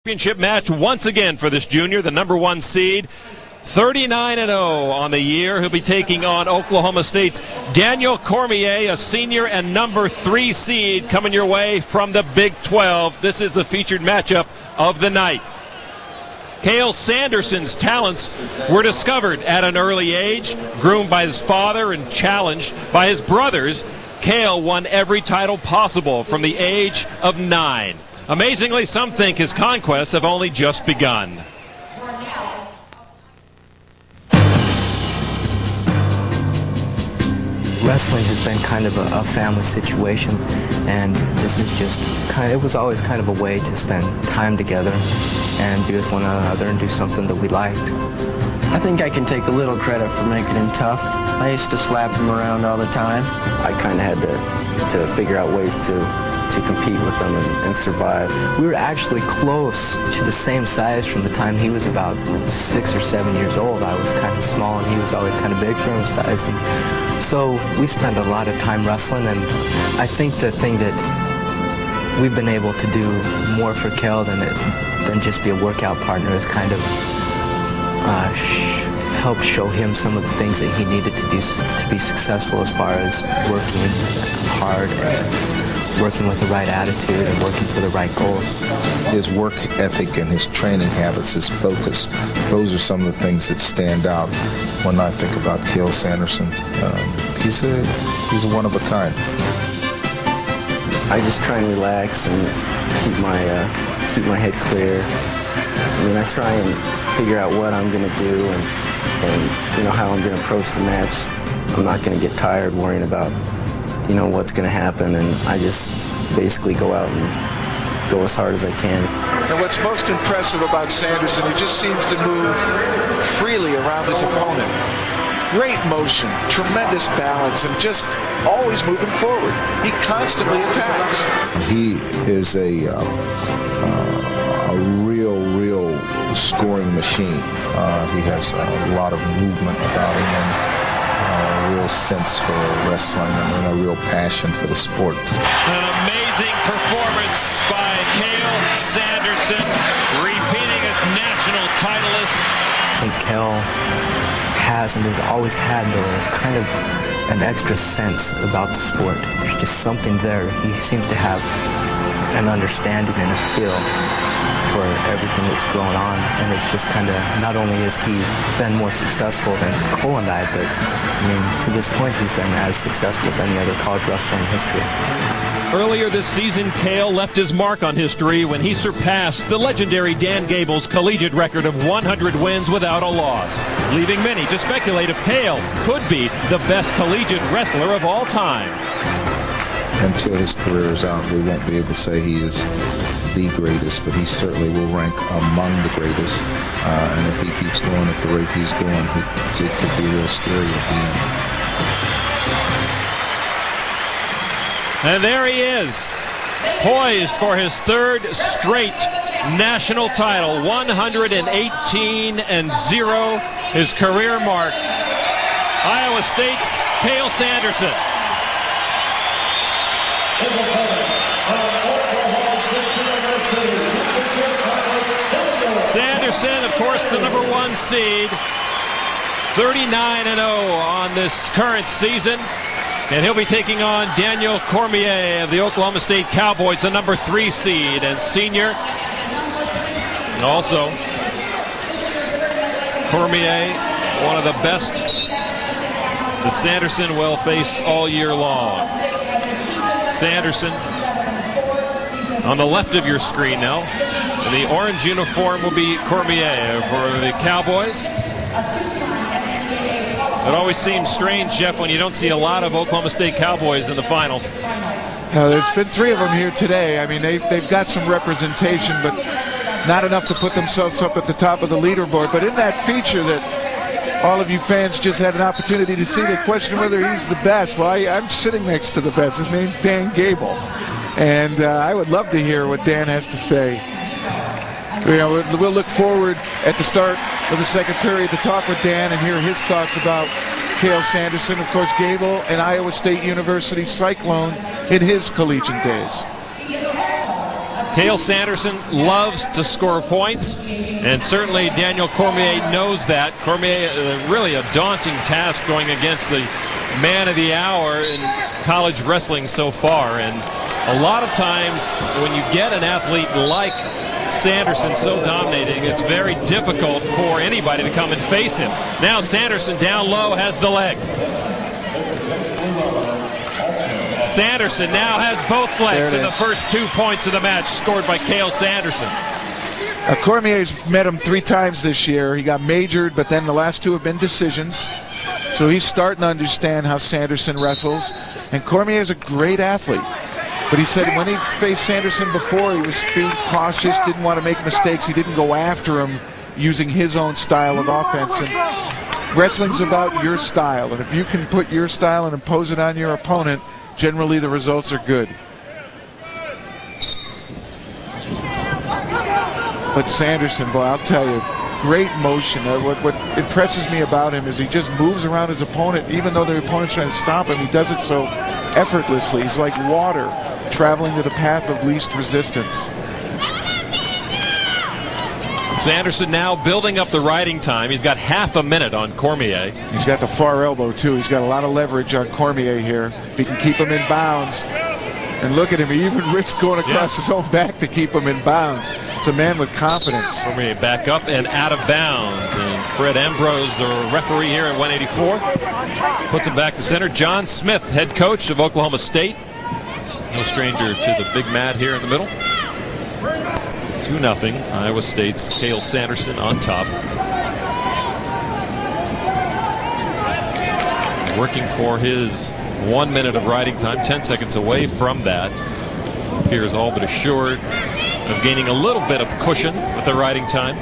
Championship match once again for this junior, the #1 seed. 39-0 on the year. He'll be taking on Oklahoma State's Daniel Cormier, a senior and #3 seed, coming your way from the Big 12. This is the featured matchup of the night. Cael Sanderson's talents were discovered at an early age, groomed by his father and challenged by his brothers. Cael won every title possible from the age of 9. Amazingly, some think his conquests have only just begun. Wrestling has been kind of a family situation, and this is just it was always kind of a way to spend time together and be with one another and do something that we liked. I think I can take a little credit for making him tough. I used to slap him around all the time. I kind of had to figure out ways to compete with them and survive. We were actually close to the same size from the time he was about 6 or 7 years old. I was kind of small and he was always kind of big for his size. And so we spent a lot of time wrestling, and I think the thing that we've been able to do more for Cael than just be a workout partner is kind of help show him some of the things that he needed to do to be successful, as far as working hard and working with the right attitude and working for the right goals. His work ethic and his training habits, his focus, those are some of the things that stand out when I think about Cael Sanderson. He's a one of a kind. I just try and relax and keep my head clear. I mean, I try and figure out what I'm going to do and you know, how I'm going to approach the match. I'm not going to get tired worrying about what's going to happen, and I just basically go out and go as hard as I can. And what's most impressive about Sanderson, he just seems to move freely around his opponent. Great motion, tremendous balance, and just always moving forward. He constantly attacks. He is a real scoring machine. He has a lot of movement about him, and a real sense for wrestling and a real passion for the sport. An amazing performance by Cael Sanderson, repeating as national titleist. I think Cael has and has always had kind of an extra sense about the sport. There's just something there. He seems to have an understanding and a feel for everything that's going on, and it's just kind of, not only has he been more successful than Cole and I, but I mean, to this point he's been as successful as any other college wrestler in history. Earlier this season, Cael left his mark on history when he surpassed the legendary Dan Gable's collegiate record of 100 wins without a loss, leaving many to speculate if Cael could be the best collegiate wrestler of all time. Until his career is out, we won't be able to say he is the greatest, but he certainly will rank among the greatest. And if he keeps going at the rate he's going, it could be real scary at the end. And there he is, poised for his 3rd straight national title, 118-0, his career mark. Iowa State's Cael Sanderson. Sanderson, of course, the #1 seed, 39-0 on this current season. And he'll be taking on Daniel Cormier of the Oklahoma State Cowboys, the #3 seed and senior. And also, Cormier, one of the best that Sanderson will face all year long. Sanderson on the left of your screen now. And the orange uniform will be Cormier for the Cowboys. It always seems strange, Jeff, when you don't see a lot of Oklahoma State Cowboys in the finals. Now, there's been 3 of them here today. I mean, they've got some representation, but not enough to put themselves up at the top of the leaderboard. But in that feature that all of you fans just had an opportunity to see, they question whether he's the best. Well, I'm sitting next to the best. His name's Dan Gable. And I would love to hear what Dan has to say. We'll look forward at the start of the 2nd period to talk with Dan and hear his thoughts about Cael Sanderson. Of course, Gable, an Iowa State University Cyclone in his collegiate days. Cael Sanderson loves to score points, and certainly Daniel Cormier knows that. Cormier, really a daunting task going against the man of the hour in college wrestling so far. And a lot of times when you get an athlete like Sanderson so dominating, it's very difficult for anybody to come and face him. Now Sanderson down low has the leg. Sanderson now has both legs in the first 2 points of the match scored by Cael Sanderson. Cormier's met him 3 times this year. He got majored, but then the last 2 have been decisions. So he's starting to understand how Sanderson wrestles. And Cormier is a great athlete. But he said when he faced Sanderson before, he was being cautious, didn't want to make mistakes. He didn't go after him using his own style of offense. And wrestling's about your style. And if you can put your style and impose it on your opponent, generally the results are good. But Sanderson, boy, I'll tell you, great motion. What impresses me about him is he just moves around his opponent. Even though the opponent's trying to stop him, he does it so effortlessly. He's like water traveling to the path of least resistance. Sanderson now building up the riding time. He's got half a minute on Cormier. He's got the far elbow too. He's got a lot of leverage on Cormier here. If he can keep him in bounds. And look at him, he even risks going across his own back to keep him in bounds. It's a man with confidence. Cormier back up and out of bounds. And Fred Ambrose, the referee here at 184, puts him back to center. John Smith, head coach of Oklahoma State. No stranger to the big mat here in the middle. 2-0, Iowa State's Cael Sanderson on top. Working for his 1 minute of riding time, 10 seconds away from that. Appears all but assured of gaining a little bit of cushion with the riding time.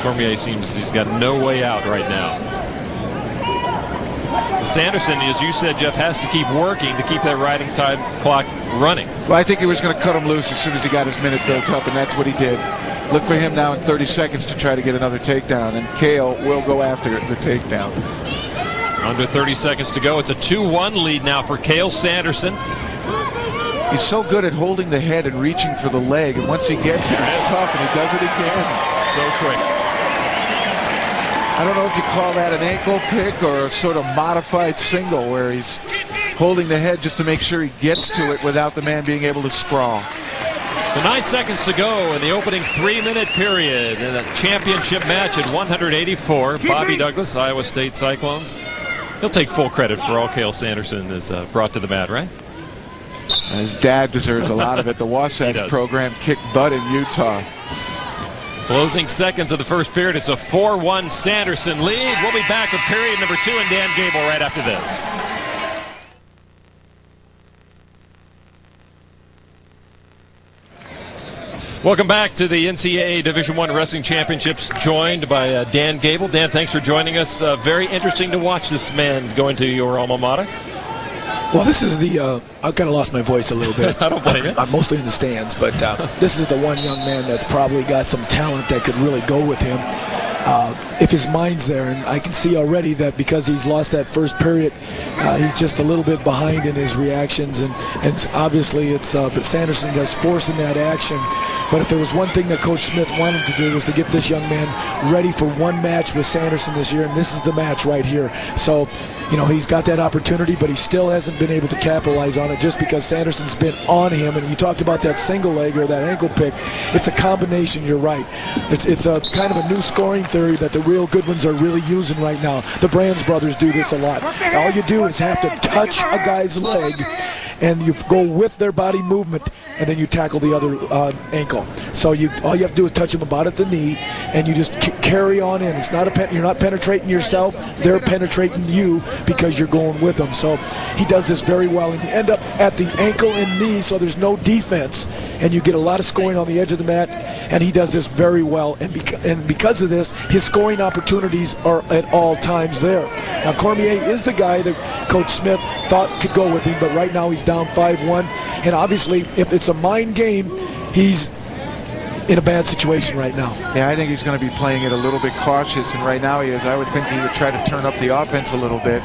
Cormier seems he's got no way out right now. Sanderson, as you said, Jeff, has to keep working to keep that riding time clock running. Well, I think he was going to cut him loose as soon as he got his minute built up, and that's what he did. Look for him now in 30 seconds to try to get another takedown, and Cael will go after the takedown. Under 30 seconds to go. It's a 2-1 lead now for Cael Sanderson. He's so good at holding the head and reaching for the leg, and once he gets it, it's tough, and he does it again. So quick. I don't know if you call that an ankle pick or a sort of modified single where he's holding the head just to make sure he gets to it without the man being able to sprawl. So 9 seconds to go in the opening 3-minute period in a championship match at 184. Bobby Douglas, Iowa State Cyclones. He'll take full credit for all Cael Sanderson has brought to the mat, right? And his dad deserves a lot of it. The Wasatch program kicked butt in Utah. Closing seconds of the first period. It's a 4-1 Sanderson lead. We'll be back with period number 2 and Dan Gable right after this. Welcome back to the NCAA Division I Wrestling Championships, joined by Dan Gable. Dan, thanks for joining us. Very interesting to watch this man going to your alma mater. Well, this is the, I kind of lost my voice a little bit. I don't blame you. I'm mostly in the stands, but this is the one young man that's probably got some talent that could really go with him. If his mind's there, and I can see already that because he's lost that first period, he's just a little bit behind in his reactions, and obviously it's but Sanderson does forcing that action. But if there was one thing that Coach Smith wanted to do was to get this young man ready for one match with Sanderson this year, and this is the match right here. So, you know, he's got that opportunity, but he still hasn't been able to capitalize on it just because Sanderson's been on him. And you talked about that single leg or that ankle pick. It's a combination, you're right. It's a kind of a new scoring theory that the real good ones are really using right now. The Brands brothers do this a lot. All you do is have to touch a guy's leg, and you go with their body movement, and then you tackle the other ankle. So all you have to do is touch him about at the knee, and you just carry on in. It's not you're not penetrating yourself; they're penetrating you because you're going with them. So he does this very well, and you end up at the ankle and knee, so there's no defense, and you get a lot of scoring on the edge of the mat. And he does this very well, and because of this, his scoring opportunities are at all times there. Now Cormier is the guy that Coach Smith thought could go with him, but right now he's down 5-1, and obviously if it's a mind game, he's in a bad situation right now. Yeah, I think he's going to be playing it a little bit cautious, and right now he is. I would think he would try to turn up the offense a little bit.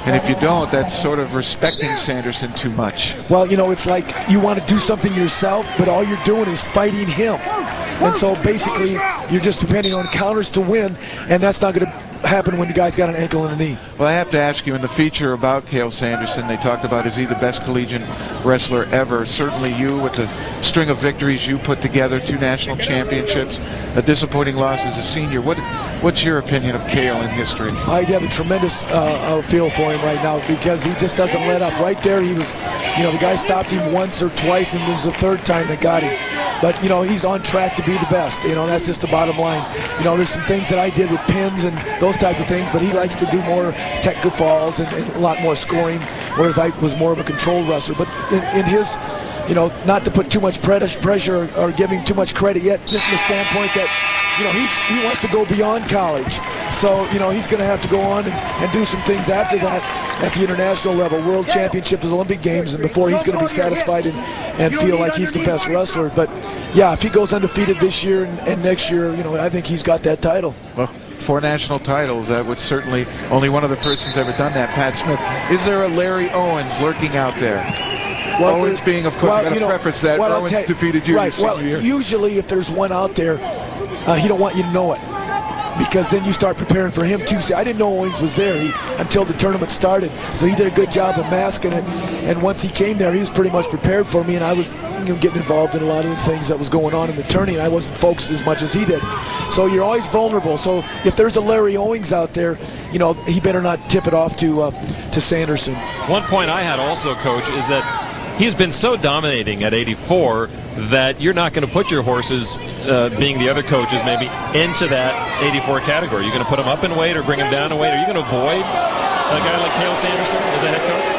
And if you don't, that's sort of respecting Sanderson too much. Well, you know, it's like you want to do something yourself, but all you're doing is fighting him. And so basically, you're just depending on counters to win, and that's not going to happen when the guy's got an ankle and a knee. Well, I have to ask you, in the feature about Cael Sanderson, they talked about, is he the best collegiate wrestler ever? Certainly you, with the string of victories you put together, 2 national championships, a disappointing loss as a senior. What's your opinion of Cael in history? I have a tremendous feel for him right now, because he just doesn't let up. Right there, he was, you know, the guy stopped him once or twice, and it was the 3rd time that got him. But, you know, he's on track to be the best. You know, that's just the bottom line. You know, there's some things that I did with pins and those type of things, but he likes to do more technical falls and a lot more scoring, whereas I was more of a controlled wrestler. But in his, you know, not to put too much pressure or give him too much credit yet, just from the standpoint that, you know, he wants to go beyond college. So, you know, he's going to have to go on and do some things after that at the international level, World Championships, Olympic Games, and before he's going to be satisfied and feel like he's the best wrestler. But, yeah, if he goes undefeated this year and next year, you know, I think he's got that title. Well, 4 national titles, that would certainly, only one other person's ever done that, Pat Smith. Is there a Larry Owens lurking out there? Well, Owens being, of course, I've got to preface that, Owens defeated you your senior year. Usually if there's one out there, he don't want you to know it, because then you start preparing for him too. See, I didn't know Owens was there until the tournament started, so he did a good job of masking it. And once he came there, he was pretty much prepared for me, and I was, you know, getting involved in a lot of the things that was going on in the tourney, and I wasn't focused as much as he did. So you're always vulnerable. So if there's a Larry Owens out there, you know, he better not tip it off to Sanderson. One point I had also, Coach, is that he's been so dominating at 84 that you're not going to put your horses, being the other coaches maybe, into that 84 category. You're going to put them up in weight or bring them down in weight. Are you going to avoid a guy like Cael Sanderson as a head coach?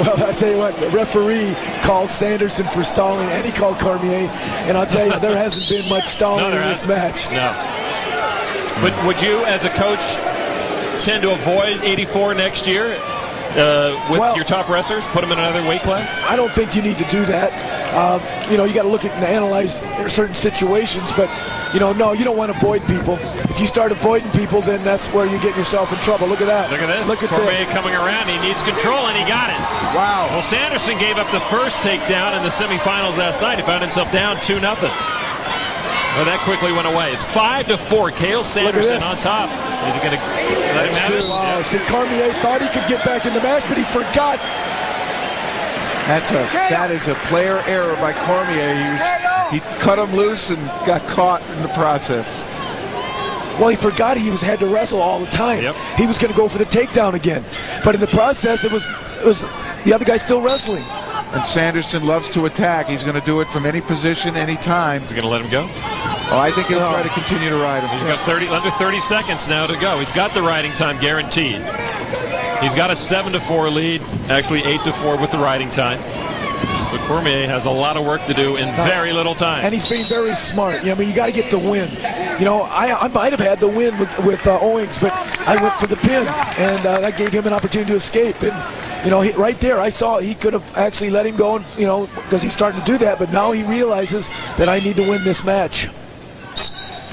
Well, I'll tell you what, the referee called Sanderson for stalling, and he called Cormier, and I'll tell you, there hasn't been much stalling in this match. No. But would you, as a coach, tend to avoid 84 next year? With your top wrestlers, put them in another weight class? I don't think you need to do that. You know, you got to look at and analyze certain situations, but, you know, no, you don't want to avoid people. If you start avoiding people, then that's where you get yourself in trouble. Look at that. Look at this. Look at Cormier this. coming around. He needs control, and he got it. Wow. Well, Sanderson gave up the first takedown in the semifinals last night. He found himself down 2-0. Well, that quickly went away. It's 5-4. Cael Sanderson on top. Is he going to let him have it? Wow. See, Cormier thought he could get back in the match, but he forgot. That is a player error by Cormier. He cut him loose and got caught in the process. Well, he forgot he had to wrestle all the time. Yep. He was going to go for the takedown again, but in the process, it was the other guy still wrestling. And Sanderson loves to attack. He's going to do it from any position, any time. Is he going to let him go? Oh, I think he'll try to continue to ride him. He's got under 30 seconds now to go. He's got the riding time guaranteed. He's got a 7-4 lead, actually 8-4 with the riding time. So Cormier has a lot of work to do in very little time. And he's being very smart. You know, I mean, you got to get the win. You know, I might have had the win with Owens, but I went for the pin, and that gave him an opportunity to escape. And you know, right there, I saw he could have actually let him go, and, you know, because he's starting to do that. But now he realizes that I need to win this match.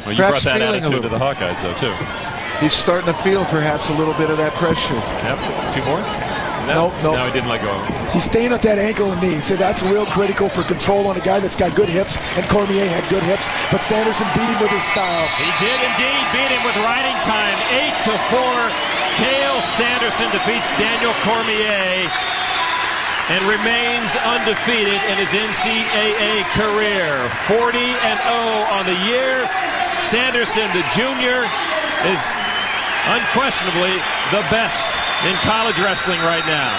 Well, you brought that attitude to the Hawkeyes, though, too. He's starting to feel perhaps a little bit of that pressure. Yep. 2 more? No. No, he didn't let go. He's staying at that ankle and knee. So that's real critical for control on a guy that's got good hips, and Cormier had good hips. But Sanderson beat him with his style. He did indeed beat him with riding time. 8-4. Cael Sanderson defeats Daniel Cormier and remains undefeated in his NCAA career. 40-0 on the year. Sanderson, the junior, is unquestionably the best in college wrestling right now.